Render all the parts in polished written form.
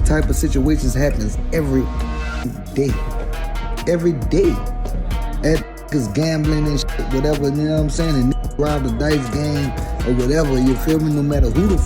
Type of situations happens every day. Every day. Cause gambling and shit, whatever, you know what I'm saying? And rob the dice game or whatever, you feel me? No matter who the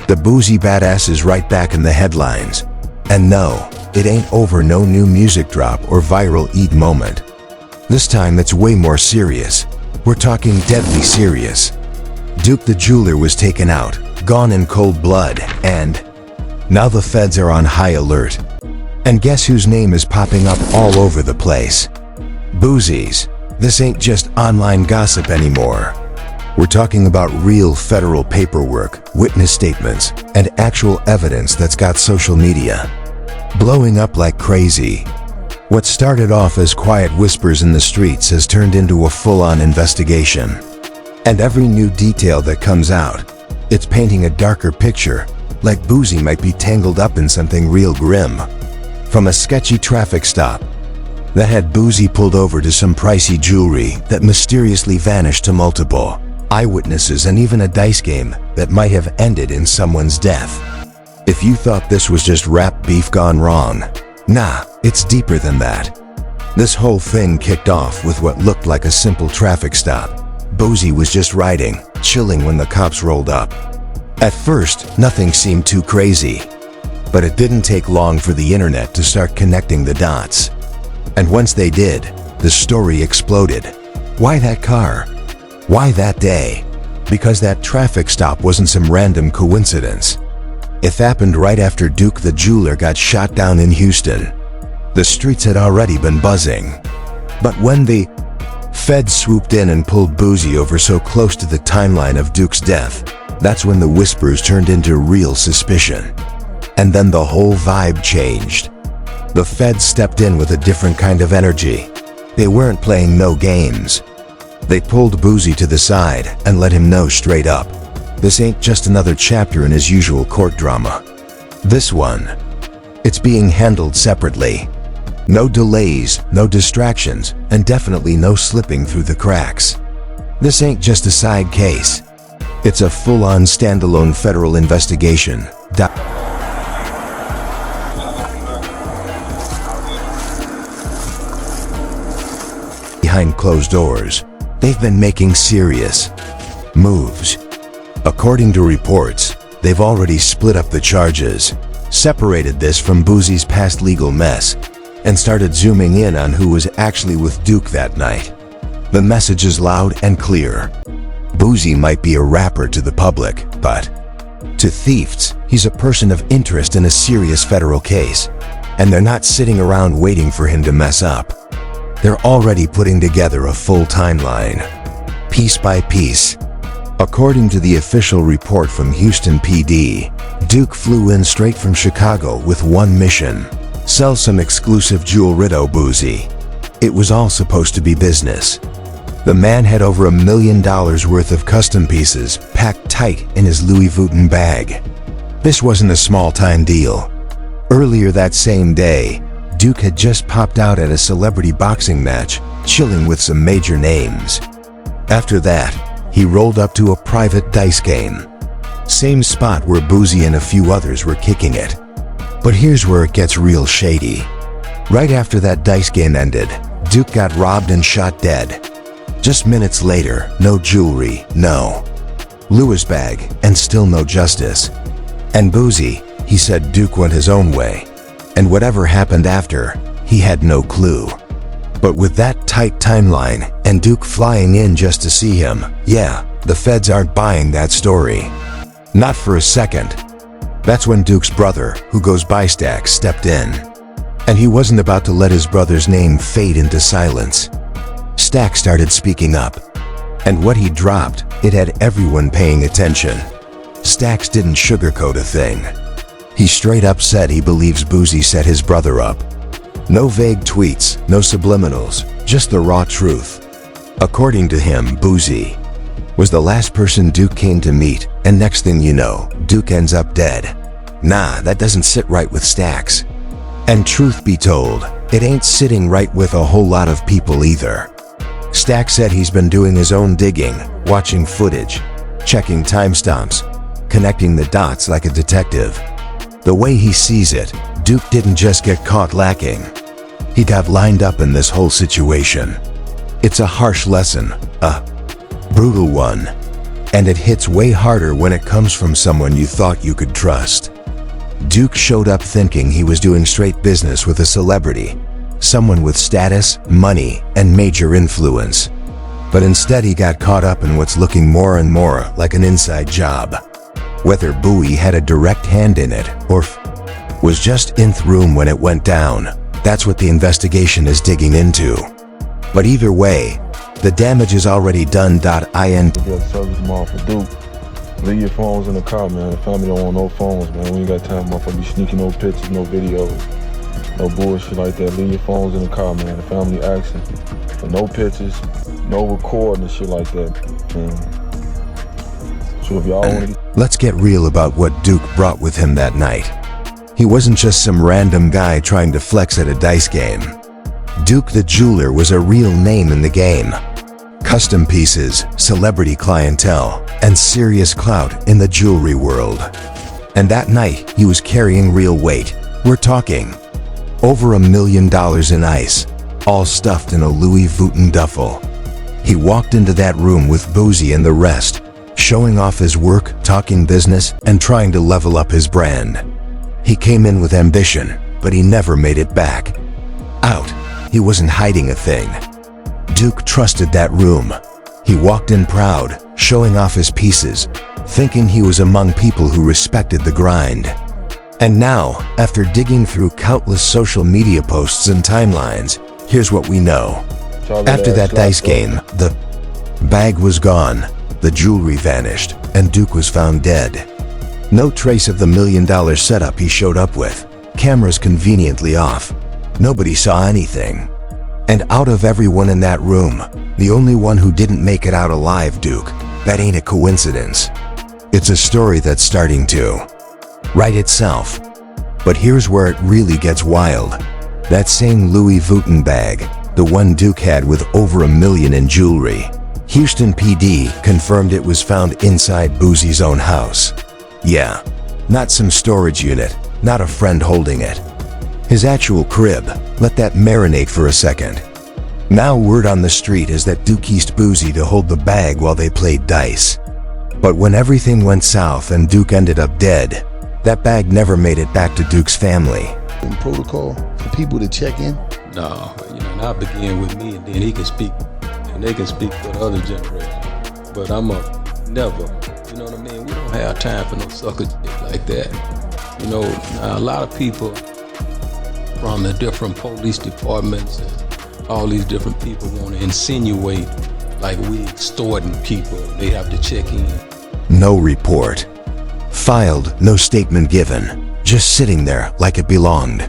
The Boosie badass is right back in the headlines. And no, it ain't over no new music drop or viral eat moment. This time it's way more serious. We're talking deadly serious. Duke the jeweler was taken out, gone in cold blood, and now the feds are on high alert. And guess whose name is popping up all over the place? Boosie's. This ain't just online gossip anymore. We're talking about real federal paperwork, witness statements, and actual evidence that's got social media blowing up like crazy. What started off as quiet whispers in the streets has turned into a full-on investigation. And every new detail that comes out, it's painting a darker picture, like Boosie might be tangled up in something real grim. From a sketchy traffic stop that had Boosie pulled over to some pricey jewelry that mysteriously vanished to multiple eyewitnesses and even a dice game that might have ended in someone's death. If you thought this was just rap beef gone wrong, nah, it's deeper than that. This whole thing kicked off with what looked like a simple traffic stop. Boosie was just riding, chilling when the cops rolled up. At first, nothing seemed too crazy, but it didn't take long for the internet to start connecting the dots. And once they did, the story exploded. Why that car? Why that day? Because that traffic stop wasn't some random coincidence. It happened right after Duke the jeweler got shot down in Houston. The streets had already been buzzing. But when the feds swooped in and pulled Boosie over so close to the timeline of Duke's death, that's when the whispers turned into real suspicion. And then the whole vibe changed. The feds stepped in with a different kind of energy. They weren't playing no games. They pulled Boosie to the side and let him know straight up, this ain't just another chapter in his usual court drama. This one, it's being handled separately. No delays, no distractions, and definitely no slipping through the cracks. This ain't just a side case. It's a full-on standalone federal investigation. Behind closed doors, they've been making serious moves. According to reports, they've already split up the charges, separated this from Boosie's past legal mess, and started zooming in on who was actually with Duke that night. The message is loud and clear. Boosie might be a rapper to the public, but to thieves, he's a person of interest in a serious federal case, and they're not sitting around waiting for him to mess up. They're already putting together a full timeline, piece by piece. According to the official report from Houston PD, Duke flew in straight from Chicago with one mission: sell some exclusive jewelry to Boosie. It was all supposed to be business. The man had over $1 million worth of custom pieces packed tight in his Louis Vuitton bag. This wasn't a small-time deal. Earlier that same day, Duke had just popped out at a celebrity boxing match, chilling with some major names. After that, he rolled up to a private dice game. Same spot where Boosie and a few others were kicking it. But here's where it gets real shady. Right after that dice game ended, Duke got robbed and shot dead. Just minutes later, no jewelry, no Louis bag, and still no justice. And Boosie, he said Duke went his own way. And whatever happened after, he had no clue. But with that tight timeline, and Duke flying in just to see him, yeah, the feds aren't buying that story. Not for a second. That's when Duke's brother, who goes by Stax, stepped in. And he wasn't about to let his brother's name fade into silence. Stax started speaking up. And what he dropped, it had everyone paying attention. Stax didn't sugarcoat a thing. He straight up said he believes Boosie set his brother up. No vague tweets, no subliminals, just the raw truth. According to him, Boosie was the last person Duke came to meet, and next thing you know, Duke ends up dead. Nah, that doesn't sit right with Stax. And truth be told, it ain't sitting right with a whole lot of people either. Stax said he's been doing his own digging, watching footage, checking timestamps, connecting the dots like a detective. The way he sees it, Duke didn't just get caught lacking. He got lined up in this whole situation. It's a harsh lesson, a brutal one, and it hits way harder when it comes from someone you thought you could trust. Duke showed up thinking he was doing straight business with a celebrity, someone with status, money, and major influence. But instead he got caught up in what's looking more and more like an inside job. Whether Boosie had a direct hand in it or was just in the room when it went down, that's what the investigation is digging into. But either way, the damage is already done. INT. We got a service tomorrow for Duke. Leave your phones in the car, man. The family don't want no phones, man. We ain't got time, motherfucker, be sneaking no pictures, no videos, no bullshit like that. Leave your phones in the car, man. The family asking for no pictures, no recording and shit like that, man. So if y'all want to... Let's get real about what Duke brought with him that night. He wasn't just some random guy trying to flex at a dice game. Duke the Jeweler was a real name in the game. Custom pieces, celebrity clientele, and serious clout in the jewelry world. And that night, he was carrying real weight. We're talking over $1 million in ice, all stuffed in a Louis Vuitton duffel. He walked into that room with Boosie and the rest, showing off his work, talking business, and trying to level up his brand. He came in with ambition, but he never made it back. Out, he wasn't hiding a thing. Duke trusted that room. He walked in proud, showing off his pieces, thinking he was among people who respected the grind. And now, after digging through countless social media posts and timelines, here's what we know. After that dice game, the bag was gone, the jewelry vanished, and Duke was found dead. No trace of the $1 million setup he showed up with. Cameras conveniently off. Nobody saw anything. And out of everyone in that room, the only one who didn't make it out alive, Duke. That ain't a coincidence. It's a story that's starting to write itself. But here's where it really gets wild. That same Louis Vuitton bag, the one Duke had with over $1 million in jewelry, Houston PD confirmed it was found inside Boosie's own house. Yeah, not some storage unit, not a friend holding it. His actual crib. Let that marinate for a second. Now word on the street is that Duke used Boosie to hold the bag while they played dice. But when everything went south and Duke ended up dead, that bag never made it back to Duke's family. Protocol for people to check in? No, I'll begin with me and then he can speak, and they can speak for the other generation. But I'm a never, you know what I mean? We don't have time for no sucker shit like that. Now a lot of people from the different police departments and all these different people want to insinuate like we extorting people. They have to check in. No report filed, no statement given, just sitting there like it belonged.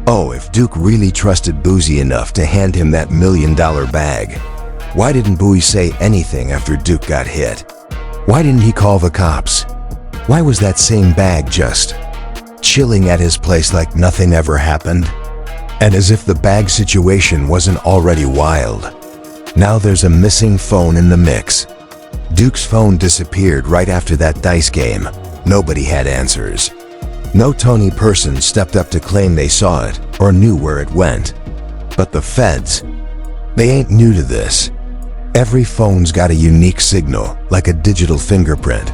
Oh, if Duke really trusted Boosie enough to hand him that $1 million bag, why didn't Boosie say anything after Duke got hit? Why didn't he call the cops? Why was that same bag just chilling at his place like nothing ever happened? And as if the bag situation wasn't already wild, now there's a missing phone in the mix. Duke's phone disappeared right after that dice game. Nobody had answers. No Tony person stepped up to claim they saw it or knew where it went. But the feds, they ain't new to this. Every phone's got a unique signal, like a digital fingerprint.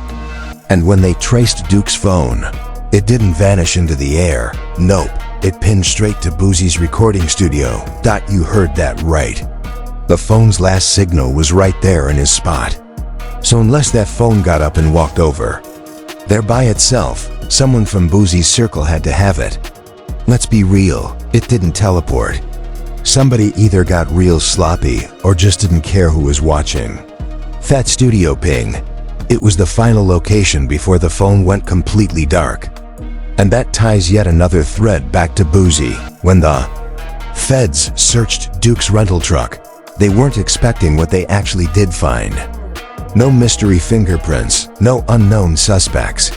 And when they traced Duke's phone, it didn't vanish into the air. Nope, it pinned straight to Boosie's recording studio. You heard that right. The phone's last signal was right there in his spot. So unless that phone got up and walked over, there by itself, someone from Boosie's circle had to have it. Let's be real, it didn't teleport. Somebody either got real sloppy or just didn't care who was watching. That studio ping, it was the final location before the phone went completely dark. And that ties yet another thread back to Boosie. When the feds searched Duke's rental truck, they weren't expecting what they actually did find. No mystery fingerprints, no unknown suspects.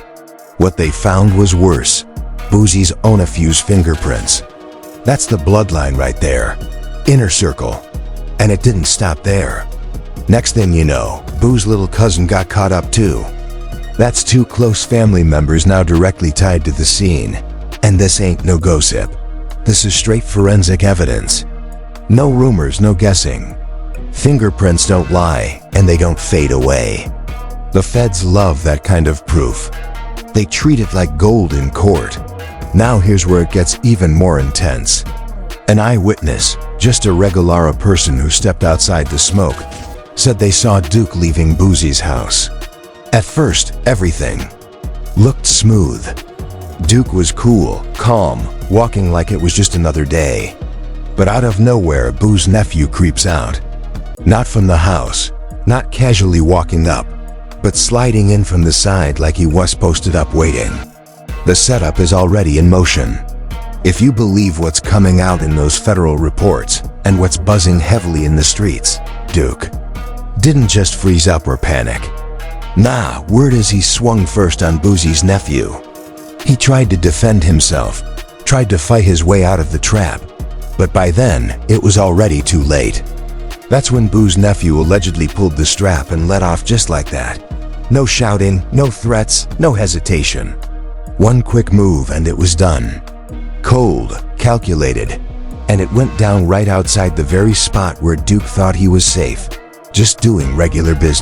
What they found was worse. Boosie's own fuse fingerprints. That's the bloodline right there. Inner circle. And it didn't stop there. Next thing you know, Boo's little cousin got caught up too. That's two close family members now directly tied to the scene. And this ain't no gossip. This is straight forensic evidence. No rumors, no guessing. Fingerprints don't lie, and they don't fade away. The feds love that kind of proof. They treat it like gold in court. Now here's where it gets even more intense. An eyewitness, just a regular person who stepped outside to smoke, said they saw Duke leaving Boosie's house. At first, everything looked smooth. Duke was cool, calm, walking like it was just another day. But out of nowhere, Boo's nephew creeps out. Not from the house, not casually walking up, but sliding in from the side like he was posted up waiting. The setup is already in motion. If you believe what's coming out in those federal reports and what's buzzing heavily in the streets, Duke didn't just freeze up or panic. Nah, word is he swung first on Boosie's nephew. He tried to defend himself, tried to fight his way out of the trap, but by then, it was already too late. That's when Boo's nephew allegedly pulled the strap and let off just like that. No shouting, no threats, no hesitation. One quick move and it was done. Cold, calculated, and it went down right outside the very spot where Duke thought he was safe, just doing regular business.